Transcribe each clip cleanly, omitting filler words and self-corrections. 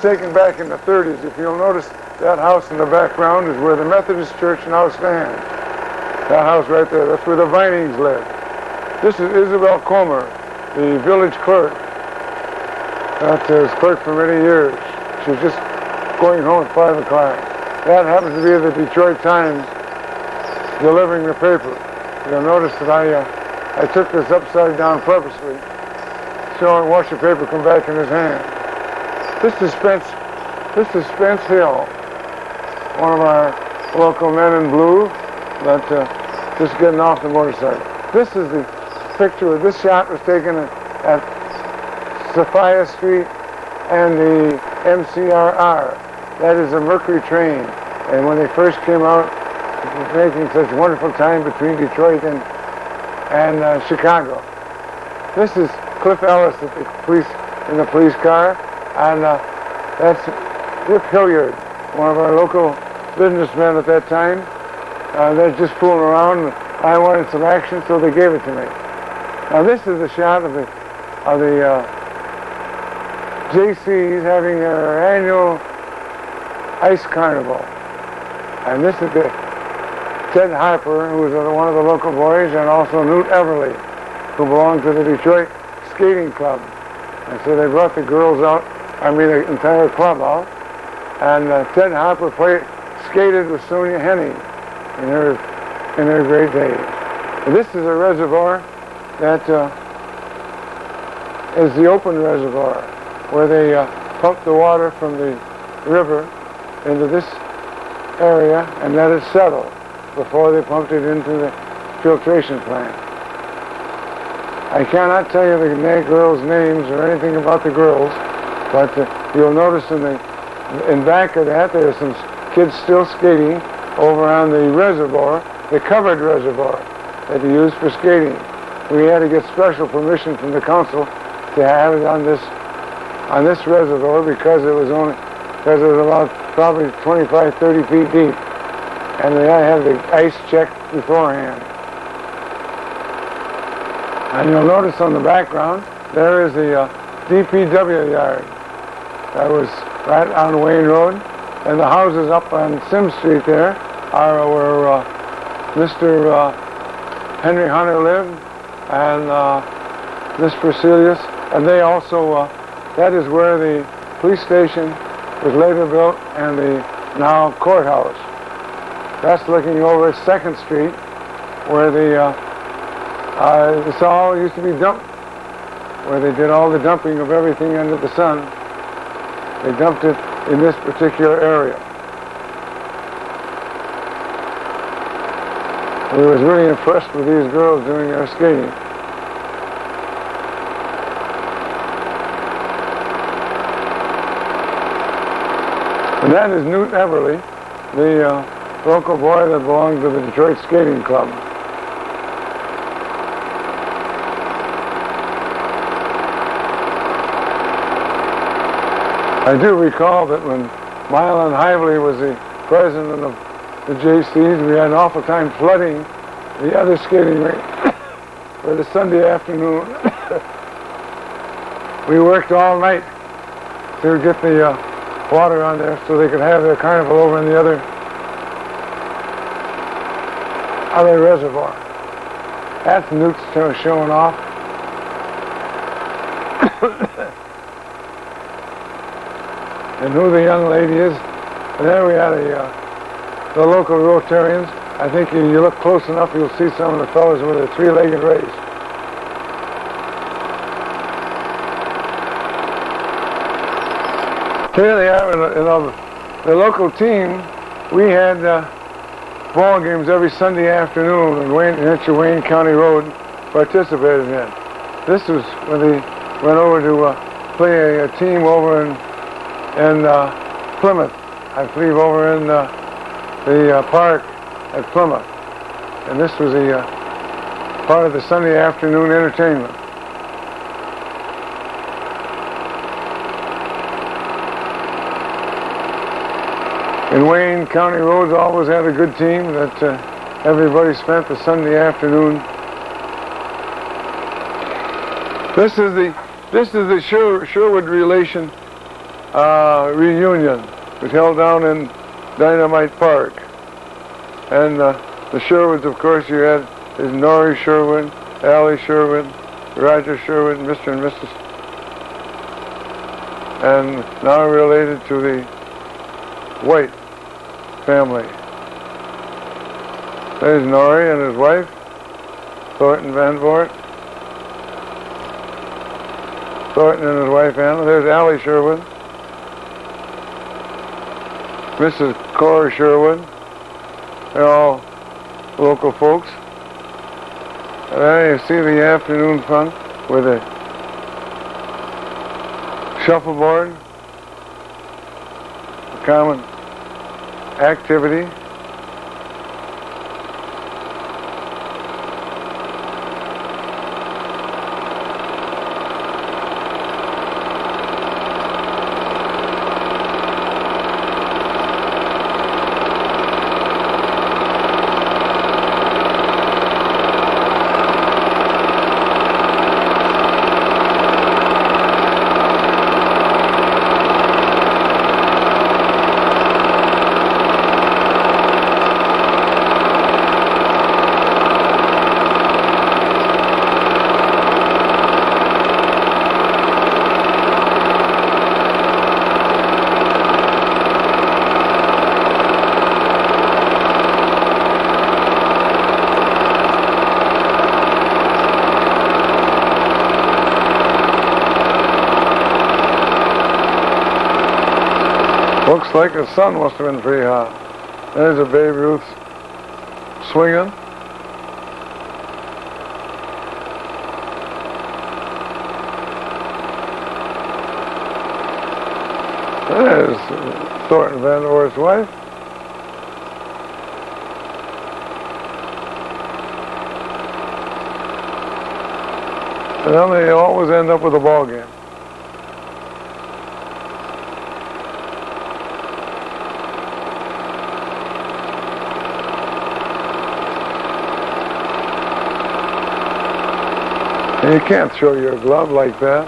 taken back in the 30s. If you'll notice, that house in the background is where the Methodist Church now stands. That house right there, that's where the Vinings live. This is Isabel Comer, the village clerk. That was clerk for many years. She was just going home at 5 o'clock. That happens to be the Detroit Times delivering the paper. You'll notice that I took this upside down purposely, so I watched the paper come back in his hand. This is Spence Hill, one of our local men in blue, but just getting off the motorcycle. This is the picture. This shot was taken at Sophia Street and the MCRR. That is a Mercury train, and when they first came out, making such wonderful time between Detroit and Chicago. This is Cliff Ellis at in the police car, and that's Rip Hilliard, one of our local businessmen at that time. They're just fooling around. I wanted some action, so they gave it to me. Now this is a shot of the JCs having their annual ice carnival, and this is Ted Harper, who was one of the local boys, and also Newt Everly, who belonged to the Detroit Skating Club. And so they brought the girls out, the entire club out, and Ted Harper skated with Sonia Henney in her great days. And this is a reservoir that is the open reservoir, where they pump the water from the river into this area and let it settle before they pumped it into the filtration plant. I cannot tell you the girls' names or anything about the girls, but you'll notice in back of that there are some kids still skating over on the reservoir, the covered reservoir that they use for skating. We had to get special permission from the council to have it on this reservoir because it was about probably 25, 30 feet deep. And they had to have the ice checked beforehand. And you'll notice on the background, there is the DPW yard. That was right on Wayne Road. And the houses up on Sim Street there are where Mr. Henry Hunter lived, and Miss Priscillius. And they also, that is where the police station was later built and the now courthouse. That's looking over 2nd Street, where this all used to be dumped, where they did all the dumping of everything under the sun. They dumped it in this particular area. We was really impressed with these girls doing their skating. And that is Newt Everly, the local boy that belonged to the Detroit Skating Club. I do recall that when Mylon Hively was the president of the JCs, we had an awful time flooding the other skating rink for the Sunday afternoon. We worked all night to get the water on there so they could have their carnival over in the other reservoir. That's Newt's showing off. And who the young lady is. And there we had the local Rotarians. I think if you look close enough, you'll see some of the fellows with a three-legged race. Here they are, the local team. We had ball games every Sunday afternoon, and Wayne County Road participated in. This was when they went over to play a team over in Plymouth, I believe, over in the park at Plymouth. And this was a part of the Sunday afternoon entertainment. And Wayne County Roads always had a good team that everybody spent the Sunday afternoon. This is the Sherwood relation reunion. It was held down in Dynamite Park. And the Sherwoods, of course, you had is Norrie Sherwood, Allie Sherwood, Roger Sherwood, Mr. and Mrs. And now related to the White family. There's Norrie and his wife, Thornton Van Voort. Thornton and his wife Anna. There's Allie Sherwood. Mrs. Cora Sherwood. They're all local folks. And there you see the afternoon fun with a shuffleboard, a common activity. Looks like the sun must have been pretty hot. There's a Babe Ruth swinging. There's Thornton Van Voort's wife. And then they always end up with a ball game. And you can't throw your glove like that.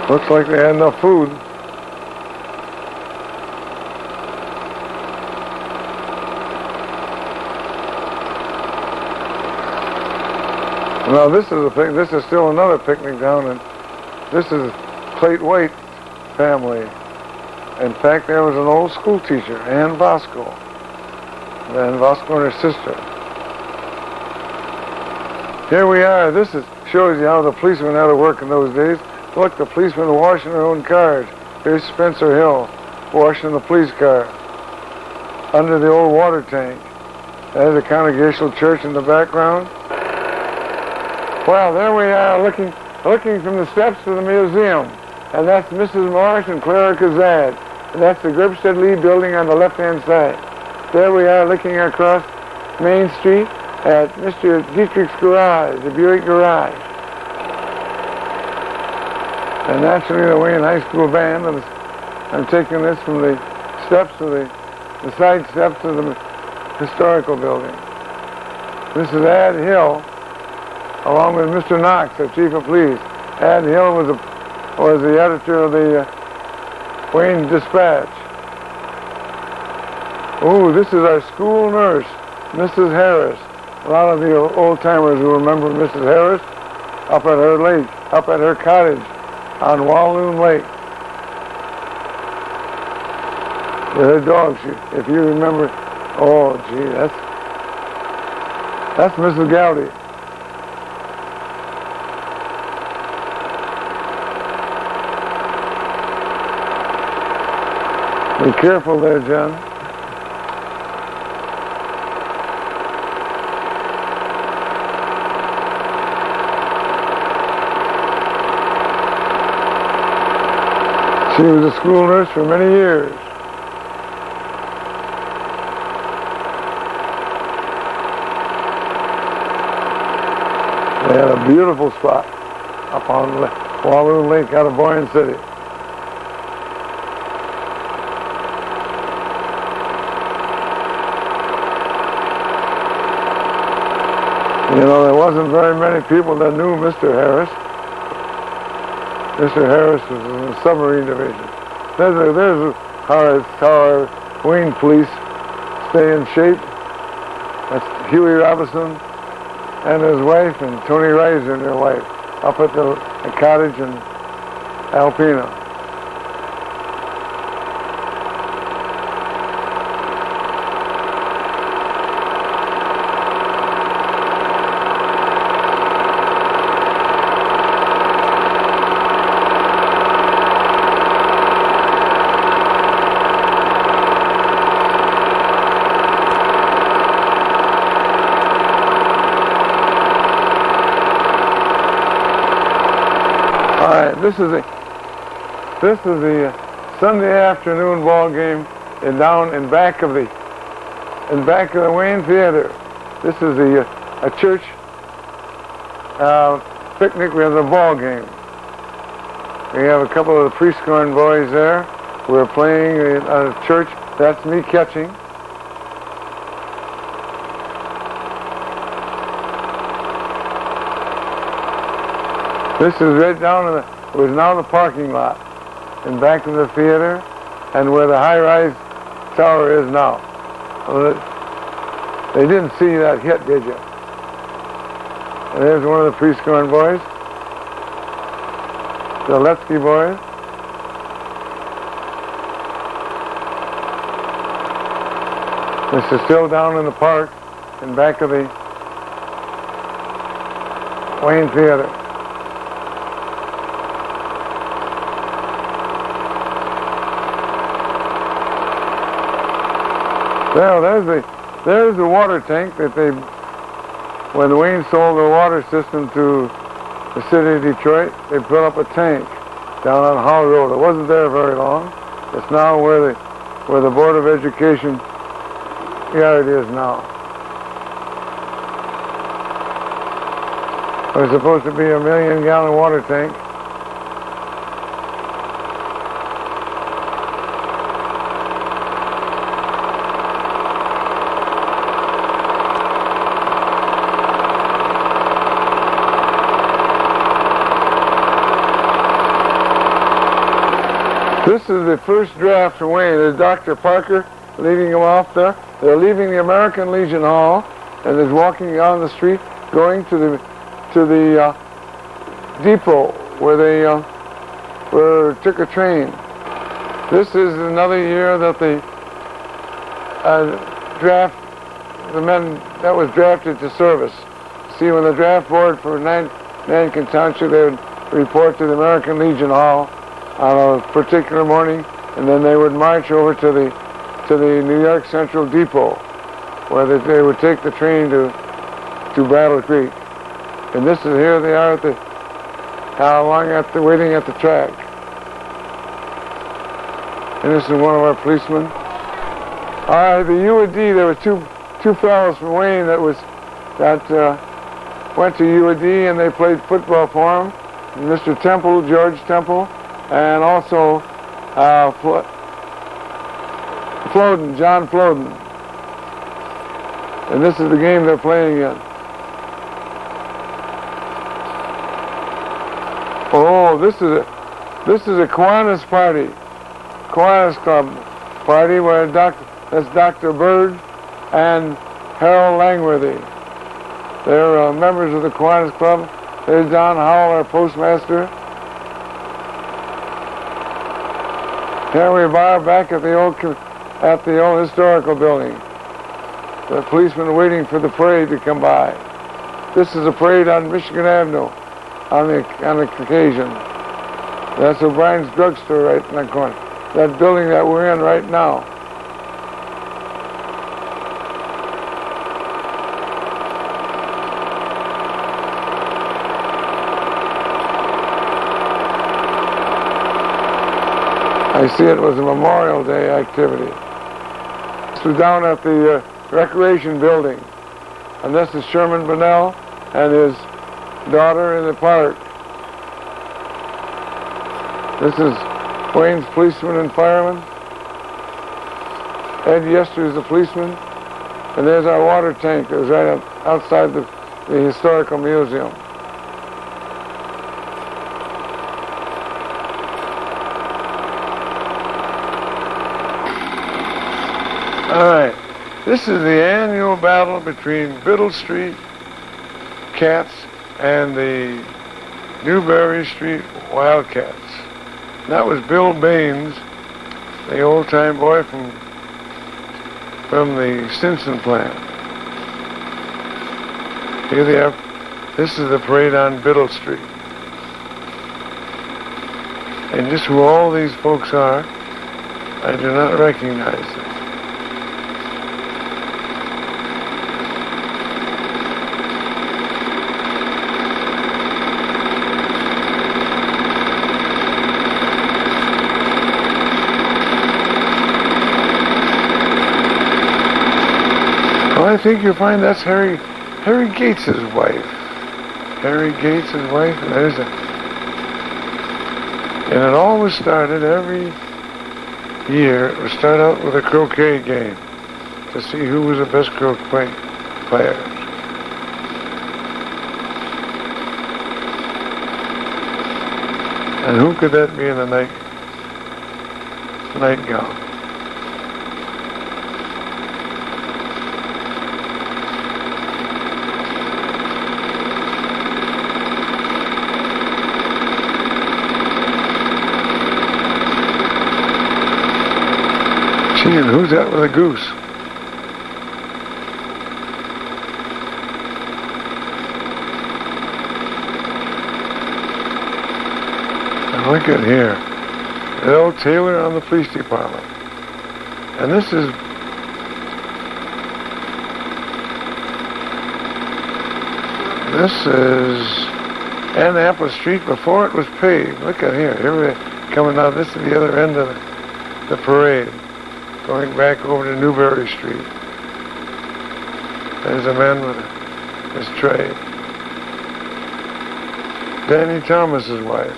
Looks like they had enough food. Now this is still another picnic down in, this is Clayt White family. In fact, there was an old school teacher, Ann Bosco. Ann Bosco and her sister. Here we are. This shows you how the policemen had to work in those days. Look, the policemen were washing their own cars. Here's Spencer Hill washing the police car under the old water tank. There's a Congregational church in the background. Well, there we are looking from the steps to the museum. And that's Mrs. Morris and Clara Kazad. And that's the Gribstead Lee building on the left-hand side. There we are looking across Main Street at Mr. Dietrich's garage, the Buick garage. And naturally the Wayne High School band, I'm taking this from the steps to the side steps to the historical building. This is Ad Hill, along with Mr. Knox, the chief of police. Ad Hill was the editor of the Wayne Dispatch. Oh, this is our school nurse, Mrs. Harris. A lot of the old-timers who remember Mrs. Harris up at her lake, up at her cottage on Walloon Lake. With her dogs, if you remember. Oh, gee, that's Mrs. Goudy. Be careful there, John. She was a school nurse for many years. They had a beautiful spot up on Walloon Lake out of Boyne City. You know, there wasn't very many people that knew Mr. Harris. Mr. Harris was in the submarine division. There's how our Wayne police stay in shape. That's Huey Robinson and his wife, and Tony Reiser and their wife, up at the cottage in Alpena. This is the Sunday afternoon ball game down in back of the Wayne Theater. This is a church picnic. We have a ball game. We have a couple of the prescorn boys there. We're playing at a church. That's me catching. This is right down in it was now the parking lot in back of the theater and where the high-rise tower is now. Well, they didn't see that hit, did you? And there's one of the prescorn boys, the Letsky boys. This is still down in the park in back of the Wayne Theater. Well, there's the water tank that when Wayne sold the water system to the city of Detroit, they put up a tank down on Hall Road. It wasn't there very long. It's now where the Board of Education yard is now. It was supposed to be a 1-million-gallon water tank. This is the first draft from Wayne. There's Dr. Parker leading them off there. They're leaving the American Legion Hall and is walking down the street going to the depot where they took a train. This is another year that the men that was drafted to service. See, when the draft board for Nankin Township, they would report to the American Legion Hall on a particular morning, and then they would march over to the New York Central Depot, where they would take the train to Battle Creek. And this is here they are waiting at the track. And this is one of our policemen. The UAD, there were two fellows from Wayne that went to UAD, and they played football for him. Mr. Temple, George Temple, and also Floden, John Floden. And this is the game they're playing in. Oh, this is a Kiwanis party, Kiwanis Club party where that's Dr. Bird and Harold Langworthy. They're members of the Kiwanis Club. There's John Howell, our postmaster. Here we are back at the old historical building. The policemen waiting for the parade to come by. This is a parade on Michigan Avenue on the occasion. That's O'Brien's drugstore right in that corner. That building that we're in right now. I see it was a Memorial Day activity. This was down at the recreation building. And this is Sherman Bunnell and his daughter in the park. This is Wayne's policeman and fireman. Ed Yester is the policeman. And there's our water tank that was right outside the the historical museum. All right, this is the annual battle between Biddle Street Cats and the Newberry Street Wildcats. That was Bill Baines, the old-time boy from the Stinson plant. Here they are. This is the parade on Biddle Street. And just who all these folks are, I do not recognize them. Well, I think you'll find that's Harry Gates' wife. Harry Gates' wife. And it always started every year. It would start out with a croquet game to see who was the best croquet player. And who could that be in a nightgown? Gee, and who's that with a goose? Now look at here. L. Taylor on the police department. And this is Annapolis Street before it was paved. Look at here. Here we're coming out. This is the other end of the parade, going back over to Newberry Street. There's a man with his tray. Danny Thomas's wife.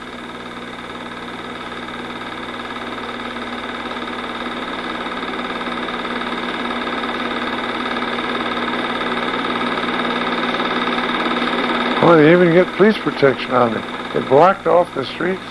Oh, they even get police protection on it. It blocked off the streets.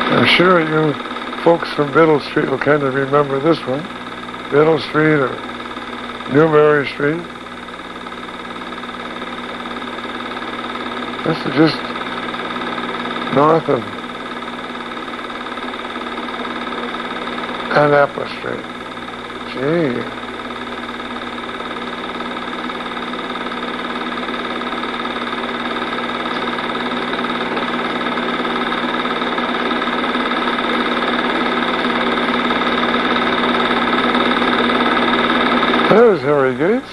I'm sure you folks from Biddle Street will kind of remember this one. Biddle Street or Newberry Street. This is just north of Annapolis Street. Gee. There's Harry Gates.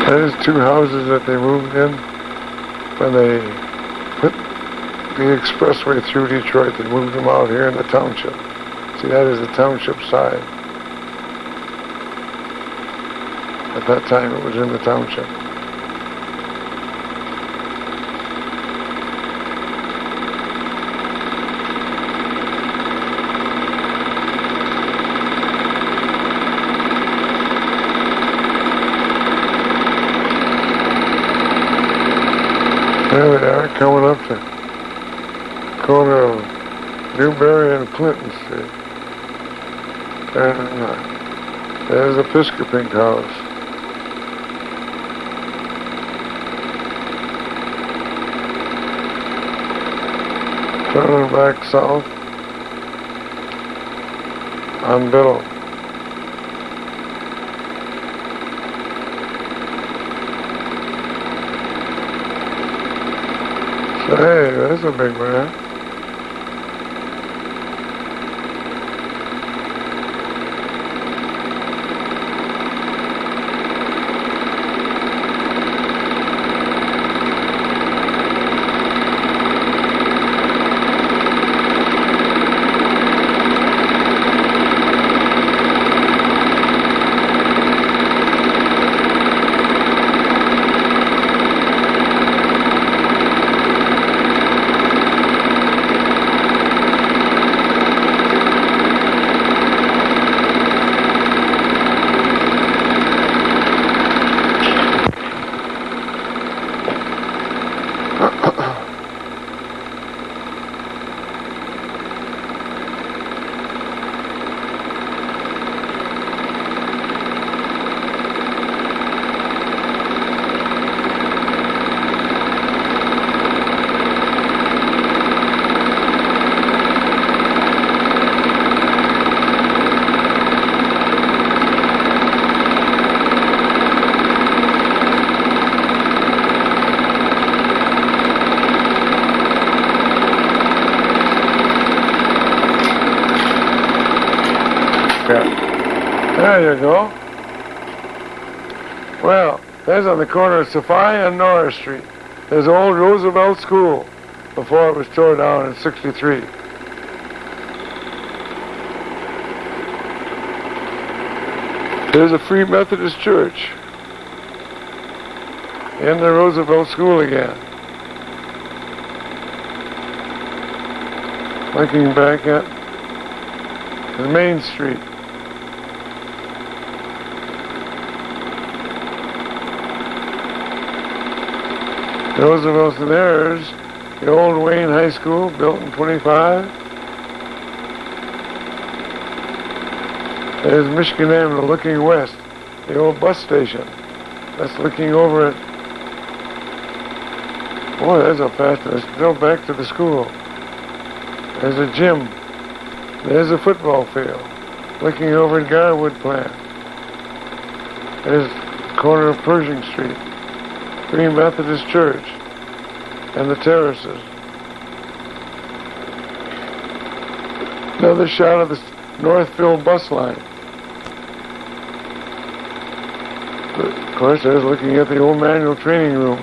There's two houses that they moved in when they put the expressway through Detroit. They moved them out here in the township. See, that is the township side. At that time, it was in the township. There we are, coming up to corner of Newberry and Clinton Street. And there's the Piscopink House. Turning back south on Biddle. So hey, that's a big one, huh? There you go. Well, there's on the corner of Sophia and Norris Street. There's old Roosevelt School before it was torn down in '63. There's a Free Methodist Church in the Roosevelt School again. Looking back at the Main Street. Roosevelt's and there's the old Wayne High School, built in '25. There's Michigan Avenue looking west, the old bus station. That's looking over it. Boy, there's a fast one. It's still back to the school. There's a gym. There's a football field. Looking over at Garwood plant. There's the corner of Pershing Street. Free Methodist Church and the terraces. Another shot of the Northville bus line. Of course, I was looking at the old manual training room.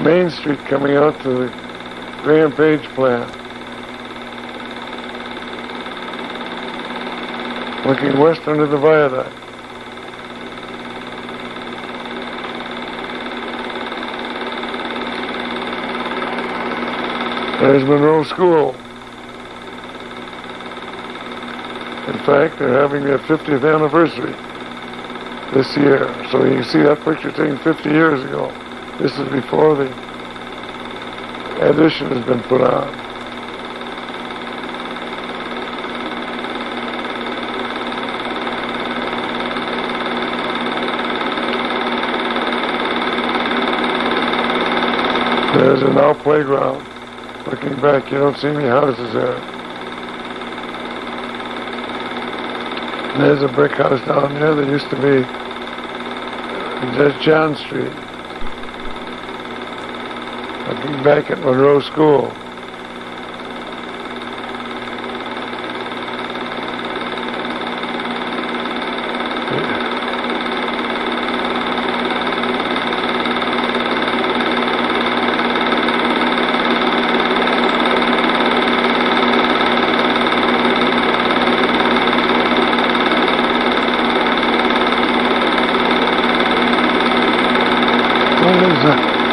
Main Street coming out to the Graham Page plant. Looking west under the viaduct. There's Monroe School. In fact, they're having their 50th anniversary this year. So you can see that picture taken 50 years ago. This is before the addition has been put on. There's a now playground. Looking back, you don't see any houses there. And there's a brick house down there that used to be just John Street. Looking back at Monroe School.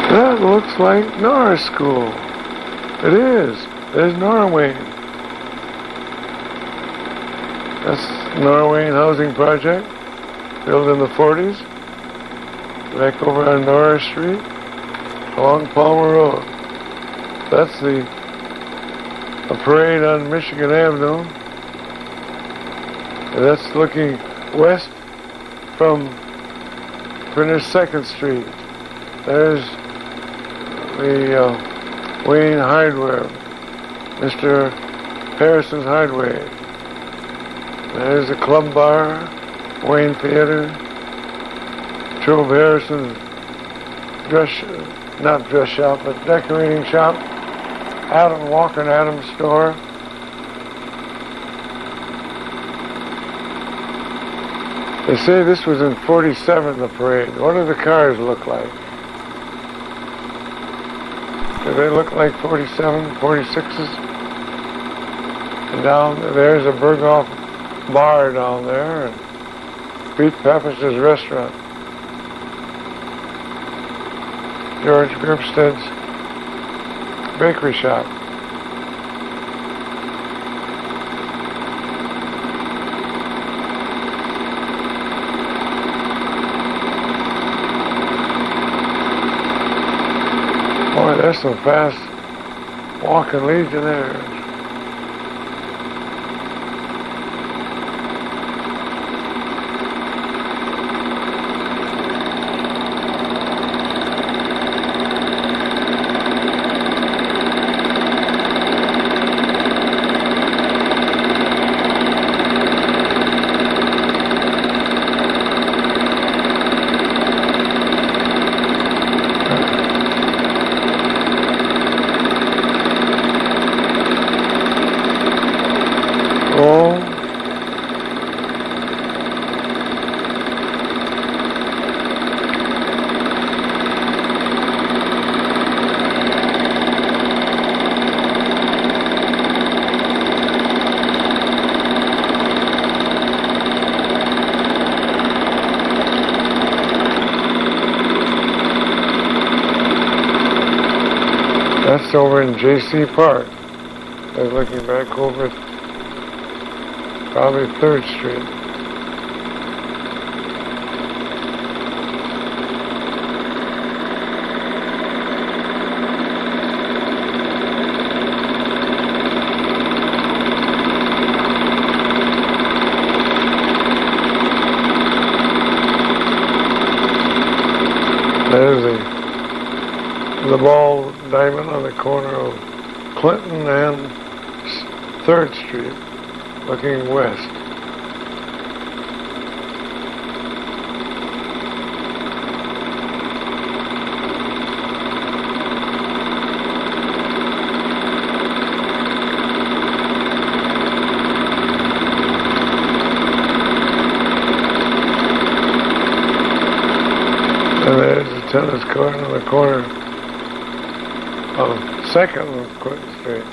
That looks like Norris School. It is. There's Norwayne. That's Norwayne Housing Project, built in the '40s. Back over on Norris Street. along Palmer Road. That's the parade on Michigan Avenue. And that's looking west from Printer 2nd Street. There's the Wayne Hardware, Mr. Harrison's Hardware. There's the Club Bar, Wayne Theater, Trove Harrison's not dress shop, but decorating shop, Adam Walker and Adams store. They say this was in 47, the parade. What do the cars look like? Do they look like 47, 46s? And down there's a Berghoff bar down there, and Pete Pappas' restaurant. George Gripstead's bakery shop. Boy, there's some fast walking legionnaires. That's over in J.C. Park. I was looking back over at probably 3rd Street. There's the ball diamond on the corner of Clinton and 3rd Street, looking west. And there's the tennis court on the corner of 2nd and Clinton Street.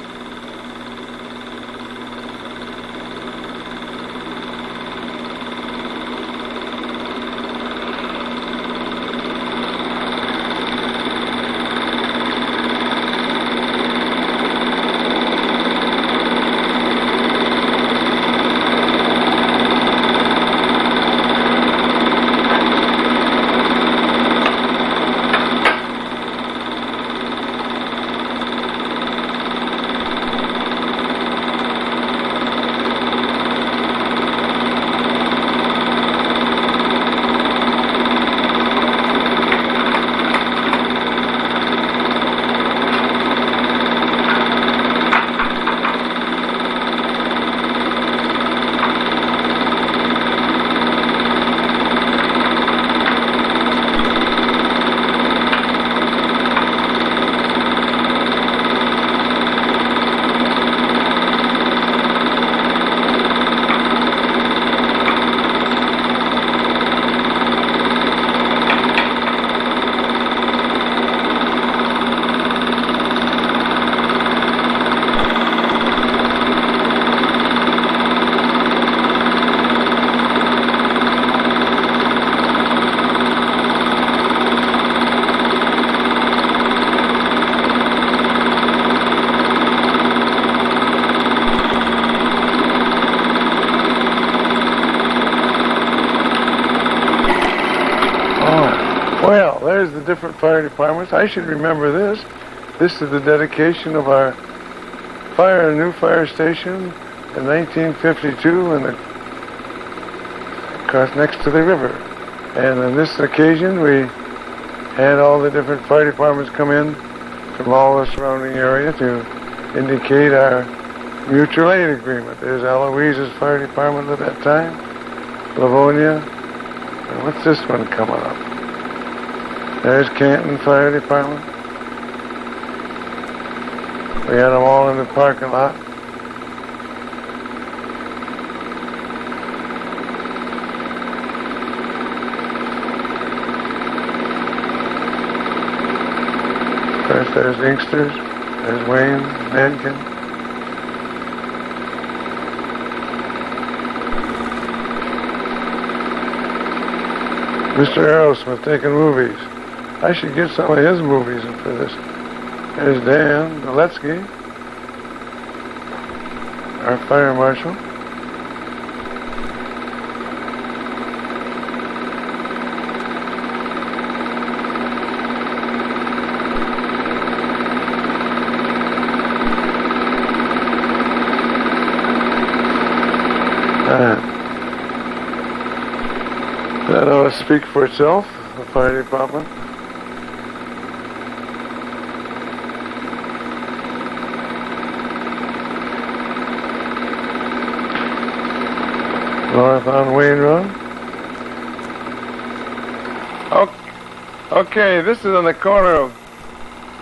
different fire departments. I should remember this. This is the dedication of our new fire station in 1952 next to the river. And on this occasion, we had all the different fire departments come in from all the surrounding area to indicate our mutual aid agreement. There's Eloise's fire department at that time, Livonia, and what's this one coming up? There's Canton Fire Department. We had them all in the parking lot. Of course, there's Inksters, there's Wayne, Mankin. Mr. Aerosmith taking movies. I should get some of his movies for this. There's Dan Galetsky, our fire marshal. That ought to speak for itself, the fire department. North on Wayne Road. Okay, this is on the corner of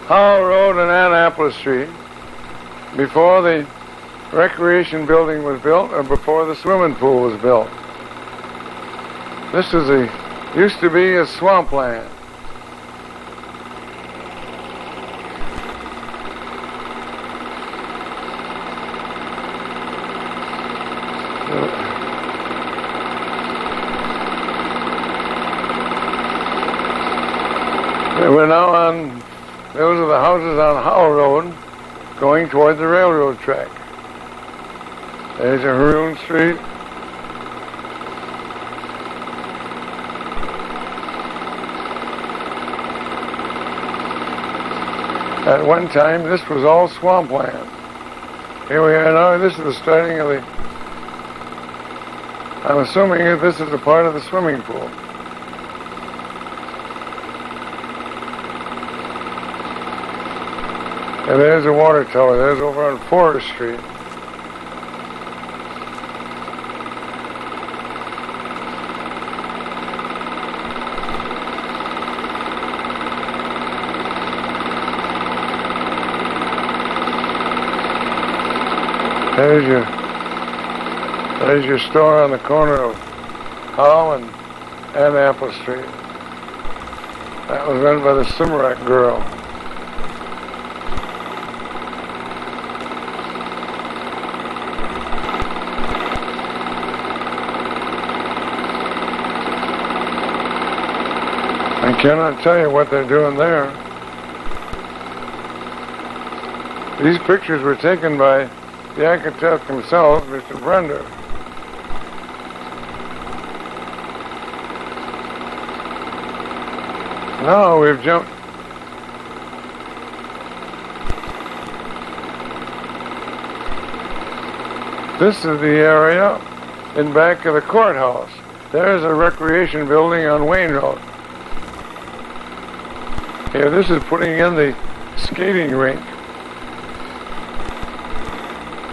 Howell Road and Annapolis Street, before the recreation building was built or before the swimming pool was built. This used to be a swampland. We're now on, those are the houses on Howell Road going toward the railroad track. There's a Haroon Street. At one time, this was all swampland. Here we are now. This is the starting of I'm assuming that this is a part of the swimming pool. And there's a water tower. There's over on Forest Street. There's your store on the corner of Howell and Annapolis Street. That was run by the Cimarrock Girl. I cannot tell you what they're doing there. These pictures were taken by the architect himself, Mr. Brender. Now we've jumped. This is the area in back of the courthouse. There's a recreation building on Wayne Road. Here, this is putting in the skating rink.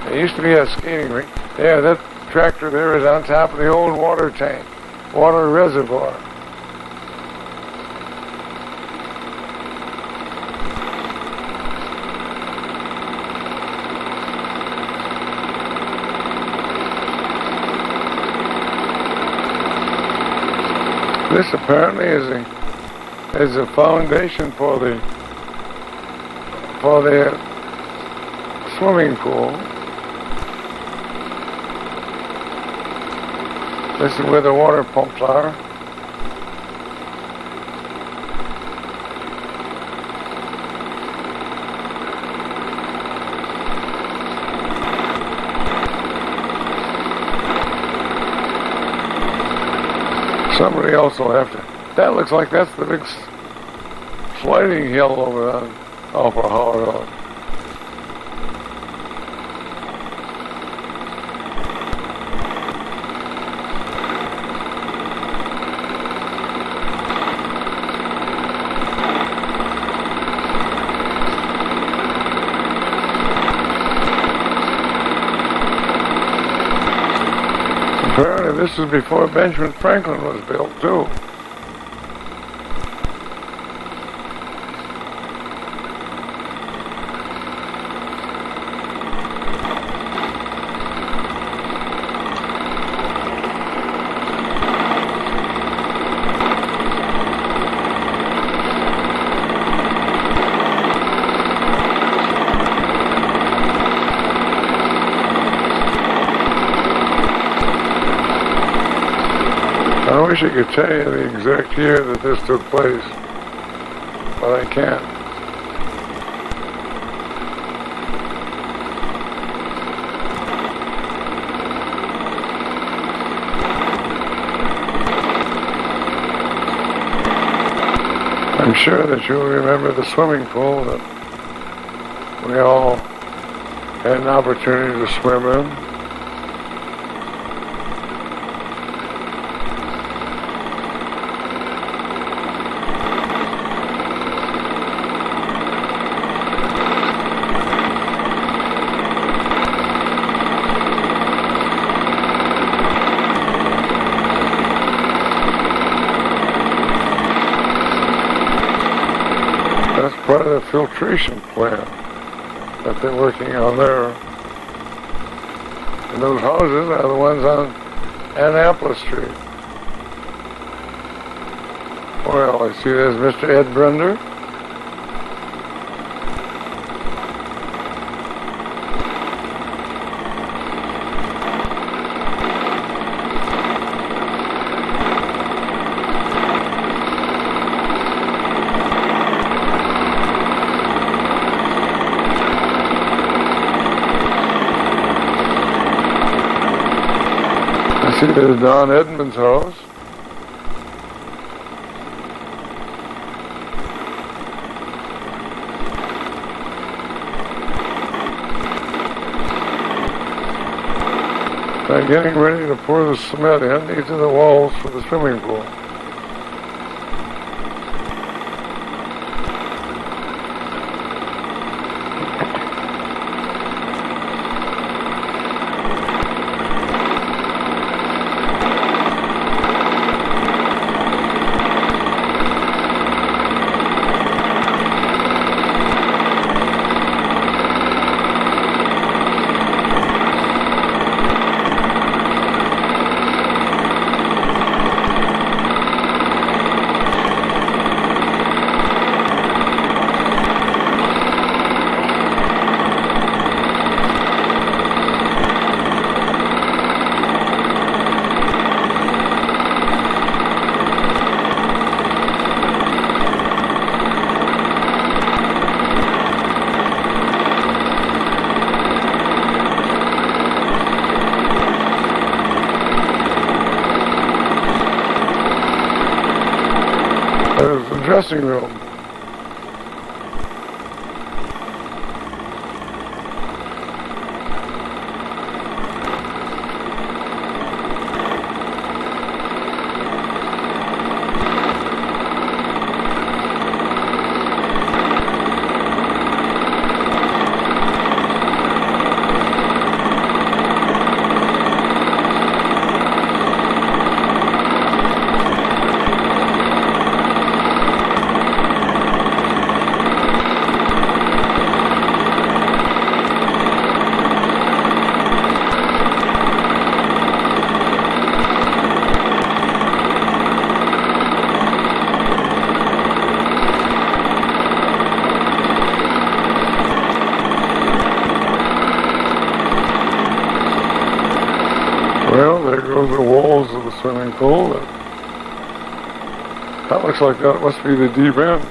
There used to be a skating rink. There, that tractor there is on top of the old water tank, water reservoir. This apparently is a foundation for the swimming pool. This is where the water pumps are. Somebody else will have to. That looks like that's the big sliding hill over on Alpha Hall Road. Apparently this is before Benjamin Franklin was built too. I wish I could tell you the exact year that this took place, but I can't. I'm sure that you'll remember the swimming pool that we all had an opportunity to swim in. That's part of the filtration plant that they're working on there. And those houses are the ones on Annapolis Street. Well, I see there's Mr. Ed Brunder. See, there's Don Edmonds' house. They're getting ready to pour the cement in. These are the walls for the swimming pool. There's the dressing room. Well, there goes the walls of the swimming pool. That looks like that must be the deep end.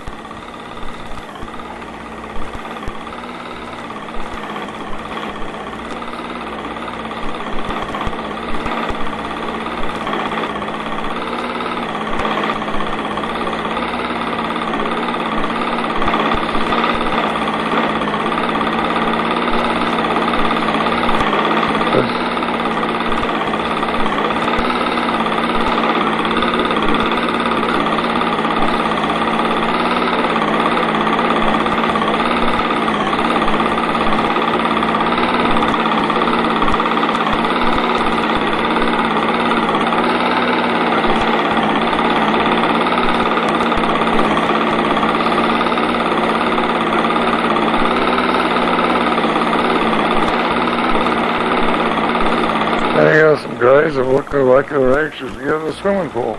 guys are looking like they're anxious to get in the swimming pool.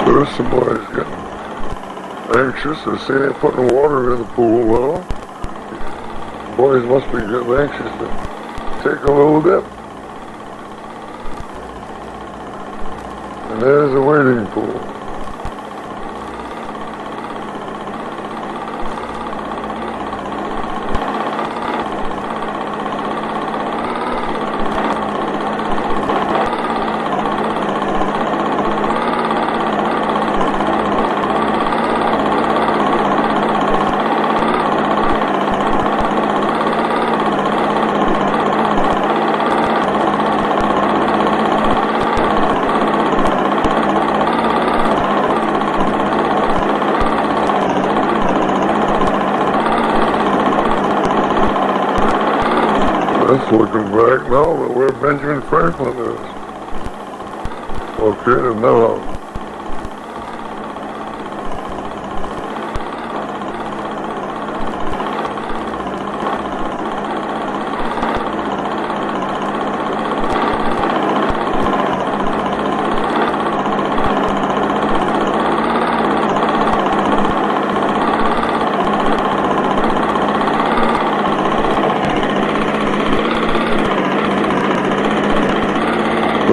There's some boys getting anxious. They say they're putting water in the pool now. Boys must be getting anxious to take a little dip. And there's a wading pool. That's looking back now at where Benjamin Franklin is located now.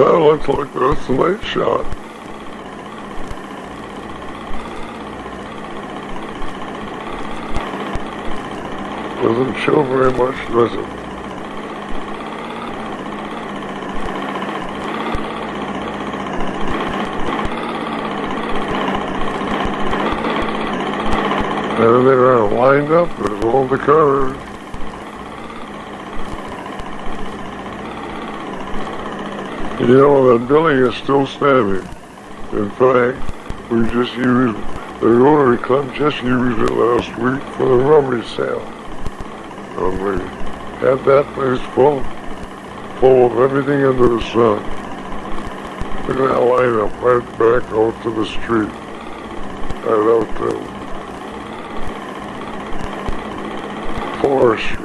That looks like that's a night shot. Doesn't show very much, does it? And they're lined up, there's all the cars. You know, that building is still standing. In fact, we just used, the Rotary Club just used it last week for the rummage sale. And we had that place full of everything under the sun. Look at that lineup right back out to the street. Right out to Forest Street.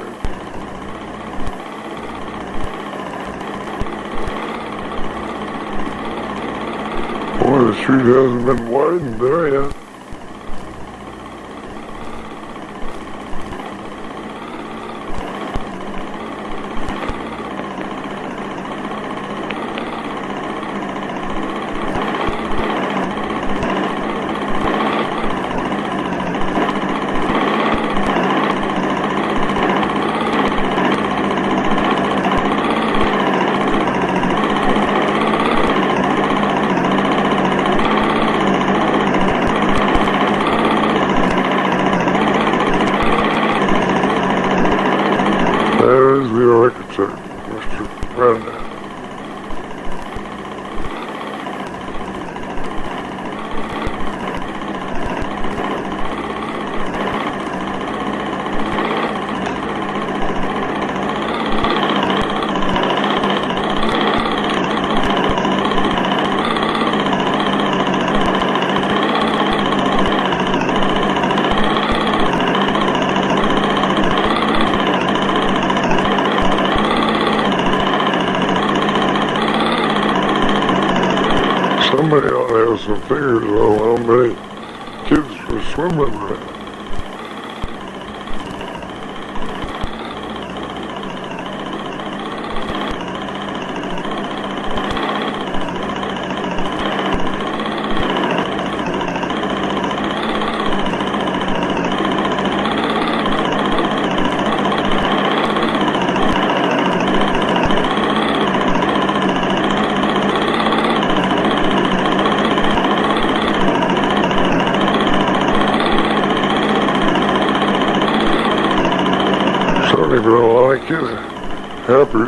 Boy, the street hasn't been widened there yet. There is the architect, Mr. Brenda. Somebody ought to have some figures on how many kids were swimming there. Certainly been a lot of kids happy.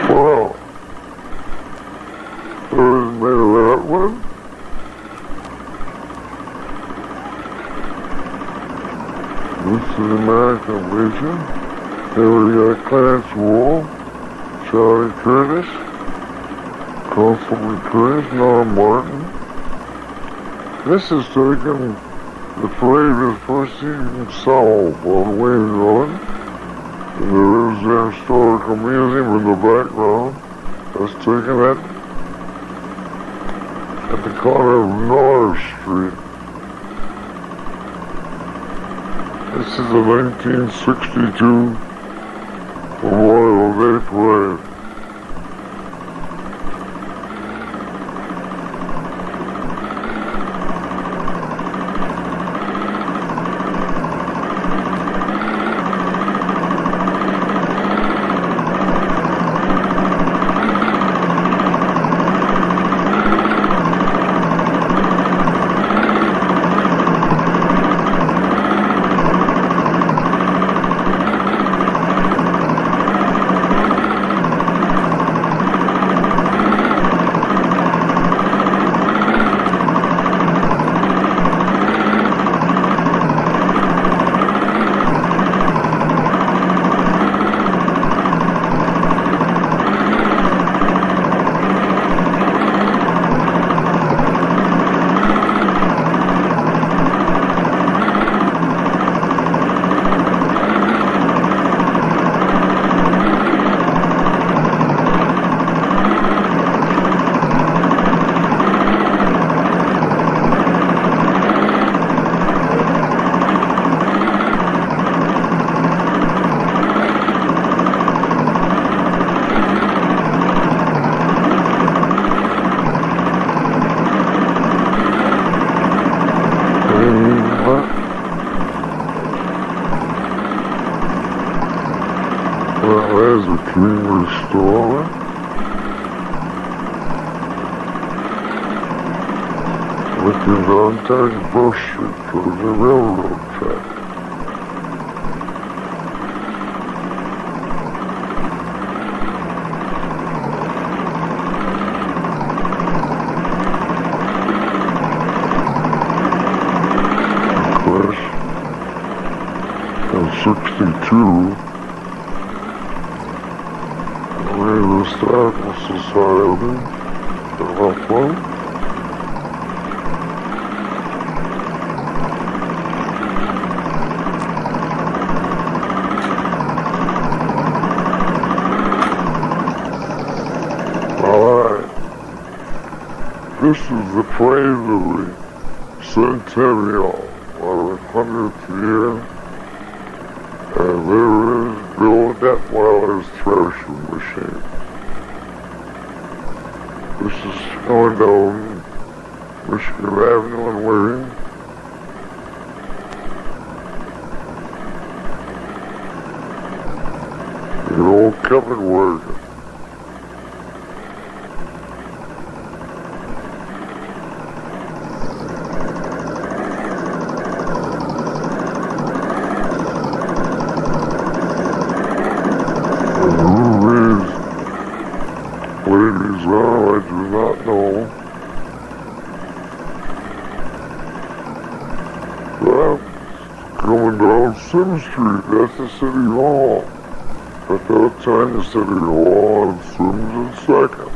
Wow. Who's made that one? This is American Vision. Here we got Clarence Wall, Charlie Curtis, Constable Curtis, Norm Martin. This is taken, the parade is proceeding south on Wayne Road. And there is the historical museum in the background. That's taken at the corner of North Street. This is the 1962 Memorial Day Parade. looking down tiny bus street towards the railroad track. In 62, the Historical Society in Buffalo Alright, this is the parade of the centennial of the 100th year. And there is Bill Detweiler's threshing machine. This is going down Michigan Avenue in Wayne. An old covered wagon. Ladies, well, I do not know. Well, coming down Sim Street, that's the City Hall. At that time, the City Hall and Sims in second.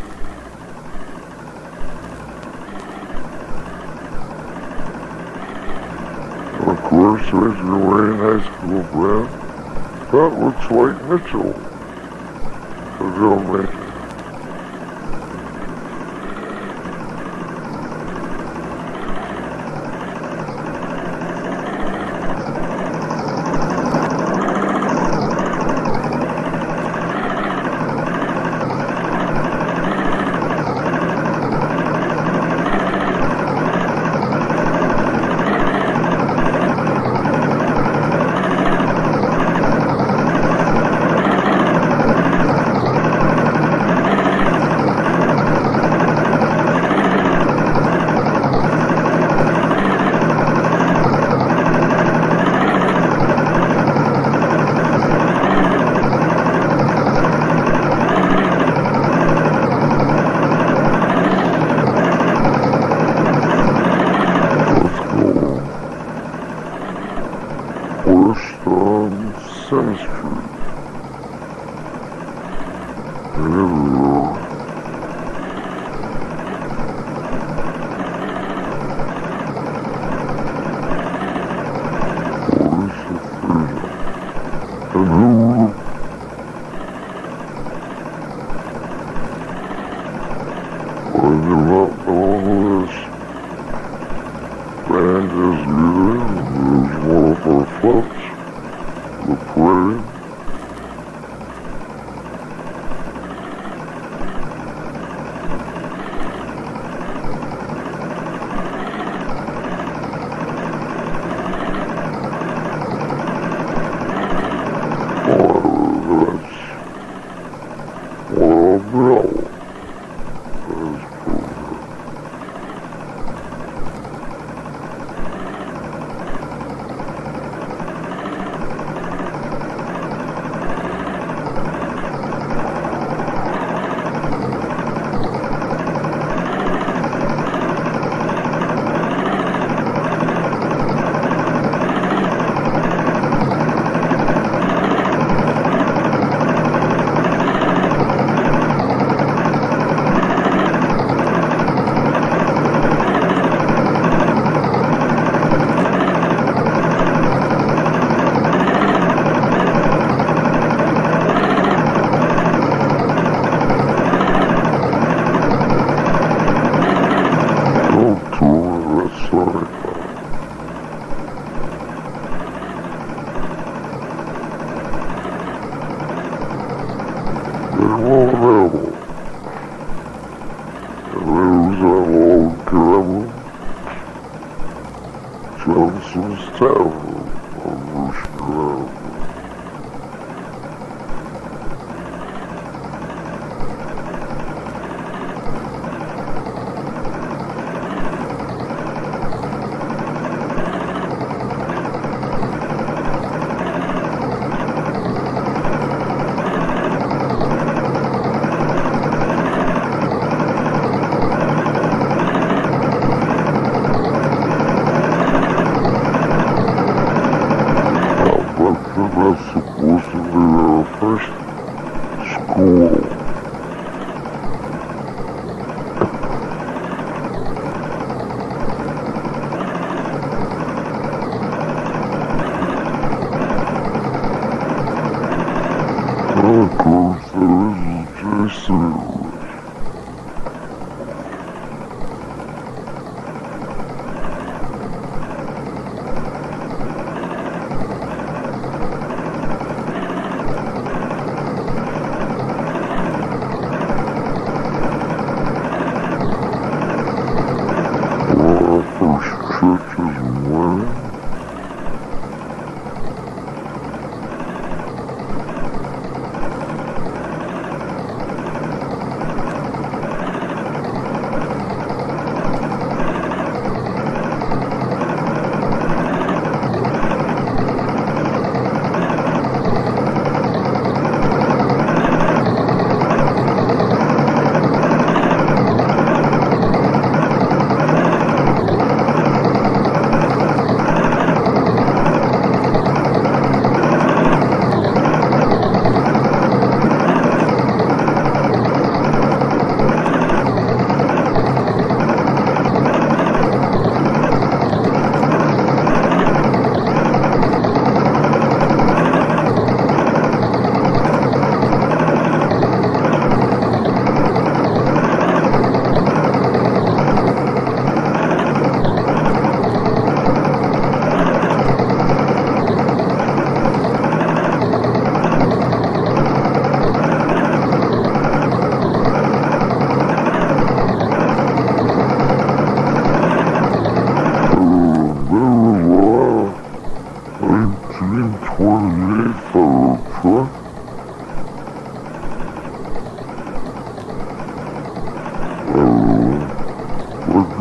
And of course, there's your Wayne High School brand. That looks like Mitchell. The drum maker. West on 7th Street.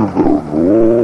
the